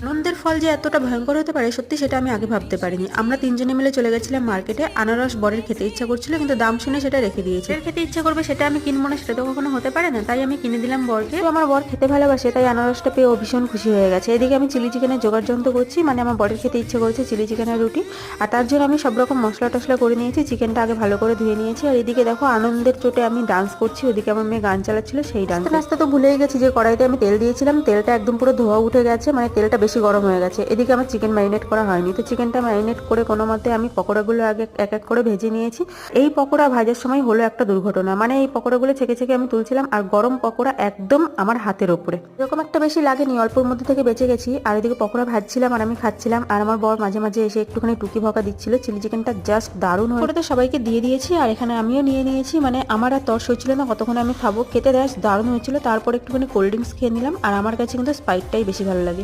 আনন্দের ফল যে এতটা ভয়ঙ্কর হতে পারে সত্যি সেটা আমি আগে ভাবতে পারিনি। আমরা তিনজনে মিলে চলে গেছিলাম মার্কেটে। আনারস বরের খেতে ইচ্ছা করছিল, কিন্তু দাম শুনে সেটা রেখে দিয়েছি। এর খেতে ইচ্ছা করবে সেটা আমি কিনবো না, সেটা তো কখনো হতে পারে না। তাই আমি কিনে দিলাম বরকে। তো আমার বর খেতে ভালোবাসে, তাই আনারসটা পেয়ে ও ভীষণ খুশি হয়ে গেছে। এদিকে আমি চিলি চিকেনের জোগাড় যন্ত্র করছি, মানে আমার বরের খেতে ইচ্ছে করেছে চিলি চিকেনের রুটি, আর তার জন্য আমি সব রকম মশলা টশলা করে নিয়েছি। চিকেনটা আগে ভালো করে ধুয়ে নিয়েছি। আর এদিকে দেখো আনন্দের চোটে আমি ডান্স করছি, ওদিকে আমার মেয়ে গান চালাচ্ছিল সেই ডান্স। নাচতে তো ভুলেই গেছি যে কড়াইতে আমি তেল দিয়েছিলাম, তেলটা একদম পুরো ধোয়া উঠে গেছে, মানে তেলটা বেশি গরম হয়ে গেছে। এদিকে আমার চিকেন ম্যারিনেট করা হয়নি, তো চিকেনটা ম্যারিনেট করে কোনো মতে আমি পকোড়াগুলো আগে এক এক করে ভেজে নিয়েছি। এই পকোড়া ভাজার সময় হলো একটা দুর্ঘটনা, মানে এই পকোড়াগুলো ছেঁকে ছেঁকে আমি তুলছিলাম, আর গরম পকোড়া একদম আমার হাতের ওপরে। এরকম একটা বেশি লাগেনি, অল্পর মধ্যে থেকে বেঁচে গেছি। আর এদিকে পকোড়া ভাজছিলাম আর আমি খাচ্ছিলাম, আর আমার বর মাঝে মাঝে এসে একটুখানি টুকি ভকা দিচ্ছিল। চিলি চিকেনটা জাস্ট দারুণ হয়ে তো সবাইকে দিয়ে দিয়েছি, আর এখানে আমিও নিয়ে নিয়েছি। মানে আমার আর তর্স হচ্ছিল না কতক্ষণে আমি খাবো, খেতে জাস্ট দারুণ হয়েছিল। তারপর একটুখানি কোল্ড ড্রিঙ্কস খেয়ে নিলাম, আর আমার কাছে কিন্তু স্প্রাইটটাই বেশি ভালো লাগে।